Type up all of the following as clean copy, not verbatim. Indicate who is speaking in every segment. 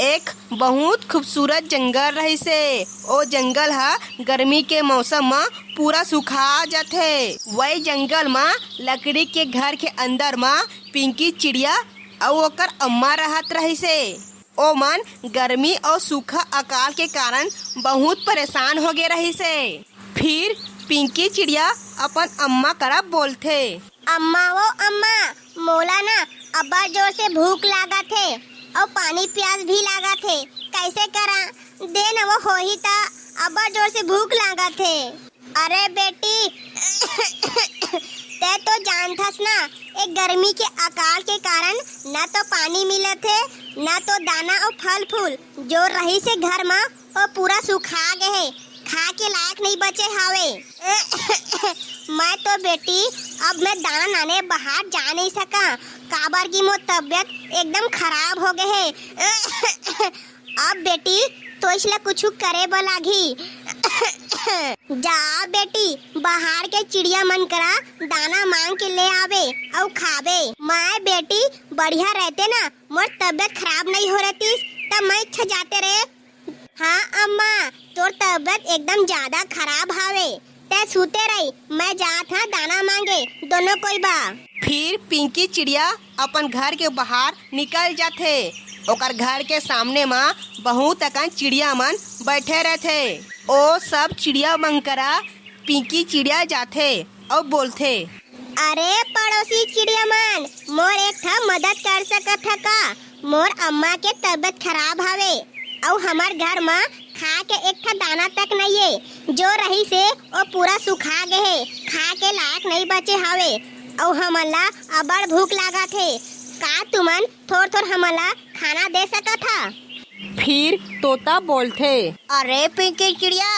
Speaker 1: एक बहुत खूबसूरत जंगल रही से। ओ जंगल हा गर्मी के मौसम में पूरा सुखा जाथे। वही जंगल में लकड़ी के घर के अंदर में पिंकी चिड़िया और ओकर अम्मा रहत रही से। ओ मन गर्मी और सूखा अकाल के कारण बहुत परेशान हो गए रही से। फिर पिंकी चिड़िया अपन अम्मा करा बोलथे,
Speaker 2: अम्मा वो अम्मा, मोला ना अब्बा जोर से भूख लागा थे और पानी प्यास भी लागा थे। कैसे करा दे न वो होही ता अब्बा जोर से भूख लागा थे। अरे बेटी ते तो जानथस ना एक गर्मी के अकाल के कारण न तो पानी मिलत है न तो दाना और फल फूल जो रही से घर में वो पूरा सुखा गए है, खा के लायक नहीं बचे हावे। मैं तो बेटी अब मैं दाना नाने बाहर जा नहीं सका, काबर की मोर तबियत एकदम खराब हो गए है। अब बेटी तो इसलिए कुछ करे बलागी। जा बेटी बाहर के चिड़िया मन करा दाना मांग के ले आवे और खावे। मैं बेटी बढ़िया रहते ना मोर तबियत खराब नहीं हो रहती तब मैं इच्छा जाते रहे। हाँ अम्मा तोर तबियत एकदम ज्यादा खराब हावे, ते सूते रही मैं जात हा दाना मांगे दोनों कोई बा।
Speaker 1: फिर पिंकी चिड़िया अपन घर के बाहर निकल जाथे। ओकर घर के सामने में बहुत अकन चिड़िया मन बैठे रहथे। ओ सब चिड़िया मन करा पिंकी चिड़िया जाथे और बोलथे,
Speaker 2: अरे पड़ोसी चिड़िया मन मोर एक ठा मदद कर सकत है का? मोर अम्मा के तबियत खराब हावे और हमार घर में खा के एक ठा दाना तक नहीं है, जो रही से वो पूरा सुखा गए, खा के लायक नहीं बचे हावे और हमला अबड़ भूख लागा थे। का तुमन थोड़ थोड़ हमला खाना दे सकत था?
Speaker 1: फिर तोता बोलथे,
Speaker 2: अरे पिंकी चिड़िया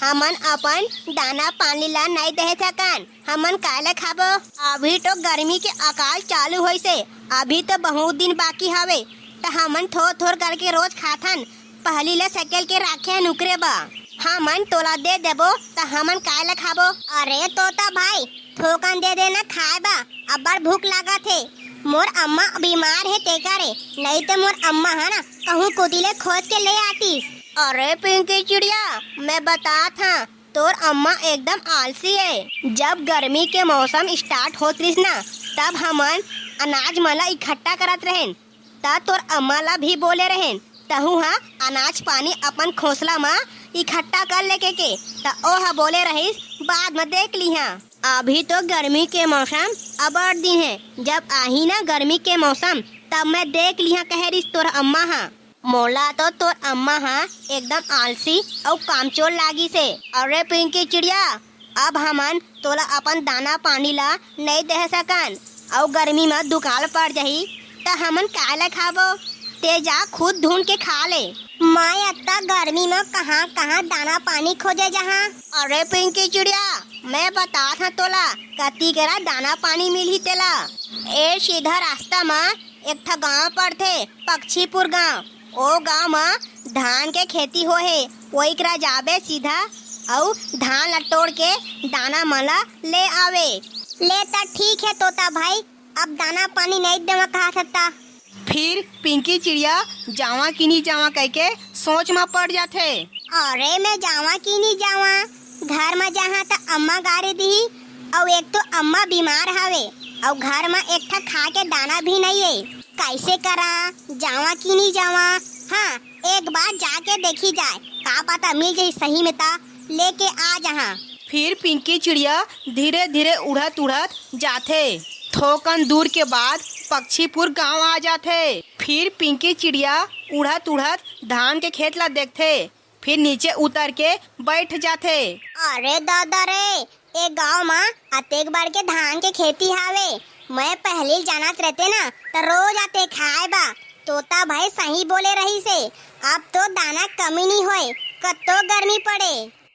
Speaker 2: हमन अपन दाना पानी ला नहीं दे सकन, हमन काले खाबो? अभी तो गर्मी के अकाल चालू होई से, अभी तो बहुत दिन बाकी हवे तो हमन थोड़ थोड़ करके रोज खाथन। पहली ले सेकेल के राखे नुकरे बा, हमन तोला दे देबो तो हमन काले खाबो? अरे तोता भाई थोकन दे देना खाए बा, अब्बड़ भूख लागा थे। मोर अम्मा बीमार है ते करे, नहीं तो मोर अम्मा है ना कहूँ कुतिले खोज के ले आतीस। अरे पिंकी चिड़िया मैं बता था तोर अम्मा एकदम आलसी है। जब गर्मी के मौसम स्टार्ट होत रहिस ना तब हमन अनाज मला इकट्ठा करत रहें, तब तोर अम्मा ला भी बोले रहें तहु हा अनाज पानी अपन खोसला में इकट्ठा कर लेके के ता ओ हा बोले रहीस बाद में देख लिहा। अभी तो गर्मी के मौसम अबड़ दिन है, जब आही ना गर्मी के मौसम तब मैं देख लिहा कह रही तोर अम्मा हा। मोला तो तोर अम्मा हा एकदम आलसी और कामचोर लागी से। अरे पिंकी चिड़िया अब हमन तोला अपन दाना पानी ला नहीं दे सकन और गर्मी में दुकाल पड़ जाही तो हमन काला खाबो? ते जा खुद ढूंढ के खा ले। मैं अत्ता गर्मी में कहाँ कहाँ दाना पानी खोजे जहाँ। अरे पिंकी चिड़िया मैं बता था तोला कती करा दाना पानी मिली तेला। ए सीधा रास्ता में एक ठा गाँव पड़थे पक्षीपुर गाँव, ओ गाँव में धान के खेती हो है, वही करा जाबे सीधा और धान ला तोड़ के दाना मला ले आवे। ले ता ठीक है तोता भाई, अब दाना पानी नहीं देवा कहा सकता।
Speaker 1: फिर पिंकी चिड़िया जावा की नहीं जावा कह के सोच में पड़ जाथे।
Speaker 2: अरे मैं जावा की नहीं जावा, घर में जहाँ तो अम्मा गाड़ी दी और एक तो अम्मा बीमार हवे और घर में एक ठा खा के दाना भी नहीं है, कैसे करा जावा की नहीं जावा? हाँ एक बार जाके देखी जाए, का पता मिल जाए सही में ता लेके आ जहाँ।
Speaker 1: फिर पिंकी चिड़िया धीरे धीरे उड़त उड़त जाथे। थोकन दूर के बाद पक्षीपुर गांव आ जाथे। फिर पिंकी चिड़िया उड़त उड़त धान के खेत ला देखथे, फिर नीचे उतर के बैठ जाथे।
Speaker 2: अरे दादा रे एक गाँव में अतेक बार के धान के खेती हावे, मैं पहले जानत रहते ना तो रोज आते खाए बा। तोता भाई सही बोले रही से, अब तो दाना कमी नहीं होए, कत्तो गर्मी पड़े।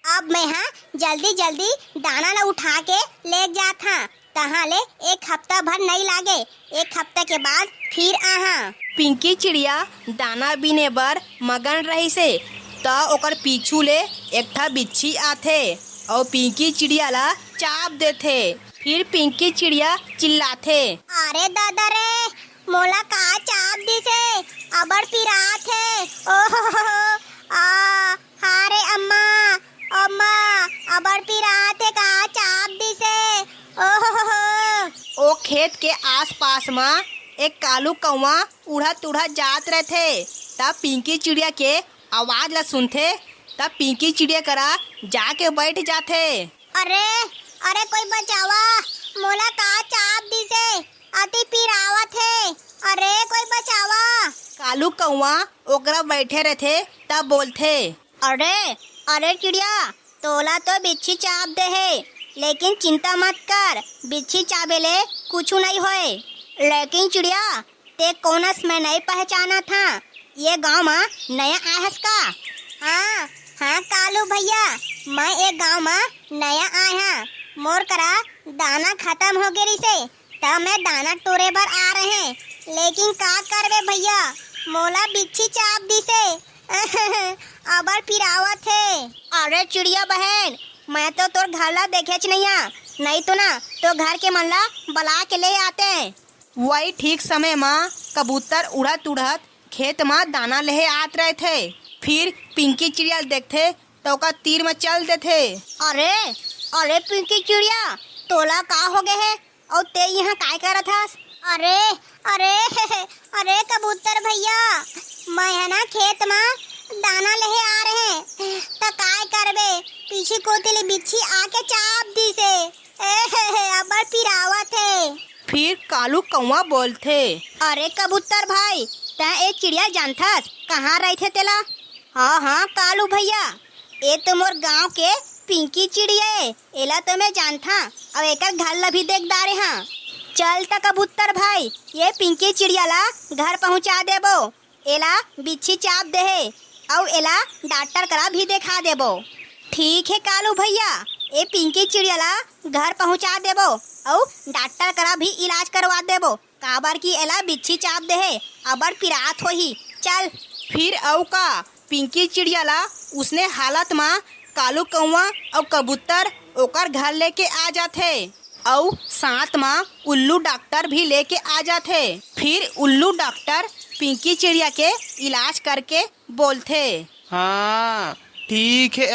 Speaker 2: अब मैं हाँ जल्दी जल्दी दाना ला उठा के ले जात हाँ, तहाँ ले एक हफ्ता भर नहीं लागे, एक हफ्ते के बाद फिर आहा।
Speaker 1: पिंकी चिड़िया दाना बीने बर मगन रही से त ओकर पीछू ले एक ठा बिच्छी आथे और पिंकी चिड़िया ला चाप देथे। फिर पिंकी चिड़िया चिल्लाथे,
Speaker 2: अरे दादा रे मोला का चाप दिसे, अबर पिरात है
Speaker 1: खेत के आसपास में एक कालू कौवा उड़त उड़त जात रहथे। तब पिंकी चिड़िया के आवाज ला सुनथे। तब पिंकी चिड़िया करा जाके बैठ जाथे।
Speaker 2: अरे अरे कोई बचावा, मोला का चाप दिसे, अति पीर आवत है। अरे कोई बचावा।
Speaker 1: कालू कौवा ओकरा बैठे रहथे। तब बोलथे,
Speaker 2: अरे अरे चिड़िया, तोला तो बिच्छी चाप दे है, लेकिन चिंता मत कर, बिच्छी चाबेले कुछ नहीं होए। लेकिन चिड़िया, ते कौनस मैं नहीं पहचाना था, ये गांव में नया आयस का? हाँ हाँ कालू भैया, मैं एक गांव में नया आया। मोर करा दाना खत्म हो गई से, तब मैं दाना टोरे बर आ रहे हैं। लेकिन का करबे भैया, मोला बिच्छी चाप दी से अबर पिरावत है। अरे चिड़िया बहन, मैं तो तोर घर ला देखेच नहीं तो ना तो घर के मन ला बुला के ले आते।
Speaker 1: वही ठीक समय में कबूतर उड़त उड़त खेत में दाना लेहे आत रहे थे। फिर पिंकी चिड़िया देखते तो का तीर में चल देते।
Speaker 2: अरे अरे पिंकी चिड़िया, तोला का हो गए है और ते यहाँ काय करत हस? अरे अरे अरे कबूतर भैया, मैं है ना खेत में दाना लेहे आ रहे हैं, तो काय करबे, पीछे कोतिली बिच्छी आके चाप दी से अबर पिरावत है।
Speaker 1: फिर कालू कौवा बोलथे,
Speaker 2: अरे कबूतर भाई, तै एक चिड़िया जानथस कहाँ रहते तेला? हाँ हाँ कालू भैया, ये तो मोर गांव के पिंकी चिड़िया है, एला तो मैं जानथा और एकर घर ला भी देख दारे। हाँ चल त कबूतर भाई, ये पिंकी चिड़िया ला घर पहुँचा देबो, एला बिच्छी चाप दे है और एला डॉक्टर करा भी दिखा देबो। ठीक है कालू भैया, ये पिंकी चिड़िया ला घर पहुँचा देबो और डॉक्टर करा भी इलाज करवा देबो, काबर की एला बिच्छी चाप दे है, अबर पिरात होही। चल।
Speaker 1: फिर औ का पिंकी चिड़िया ला उसने हालत में कालू कौवा और कबूतर ओकर घर लेके आ जाते और साथ में उल्लू डॉक्टर भी लेके आ जाते। फिर उल्लू डॉक्टर पिंकी चिड़िया के इलाज करके बोलते,
Speaker 3: हाँ ठीक है,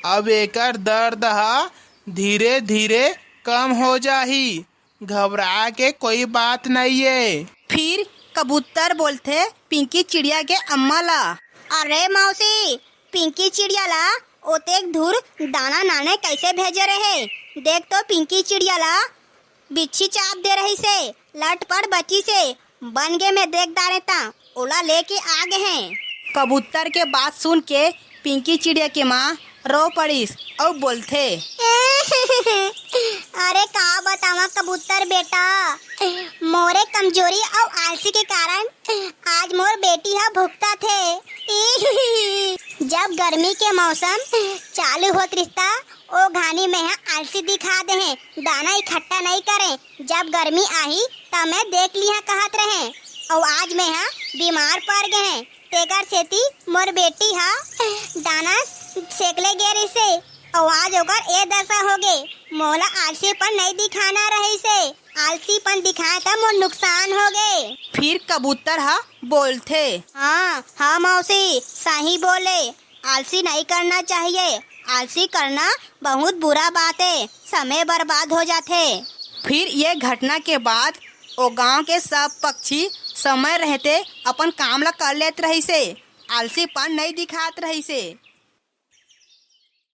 Speaker 3: अब एकर दर्द हा धीरे धीरे कम हो जाही, घबरा के कोई बात नहीं है।
Speaker 1: फिर कबूतर बोलते पिंकी चिड़िया के अम्मा ला,
Speaker 2: अरे मौसी, पिंकी चिड़िया ला ओतेक दूर दाना नाने कैसे भेजे रहे? देख तो पिंकी चिड़िया ला बिच्छी चाप दे रही से, लट पर बची से बन गे में देख दारे ता ओला लेके आ गए हैं।
Speaker 1: कबूतर के बात सुन के पिंकी चिड़िया के माँ रो पड़ीस और बोलते,
Speaker 2: अरे का बतावा कबूतर बेटा, मोरे कमजोरी और आलसी के कारण आज मोर बेटी हा भुगता थे। जब गर्मी के मौसम चालू होत रिश्ता ओ घानी में है आलसी दिखा दे हैं, दाना इकट्ठा नहीं करें। जब गर्मी आई तब मैं देख लिया कहत रहे और आज में है बीमार पड़ गए हैं, तेकर सेती मोर बेटी हा दाना सेकले गेरी से और आज ओकर ए दशा हो गए। मोला आलसीपन नहीं दिखाना रही से, आलसीपन दिखाए तो मोर नुकसान हो गए।
Speaker 1: फिर कबूतर हा बोलते,
Speaker 2: हाँ हाँ मौसी सही बोले, आलसी नहीं करना चाहिए, आलसी करना बहुत बुरा बात है, समय बर्बाद हो जाते।
Speaker 1: फिर ये घटना के बाद ओ गांव के सब पक्षी समय रहते अपन काम ला कर लेत रही से, आलसीपन नहीं दिखात रही से।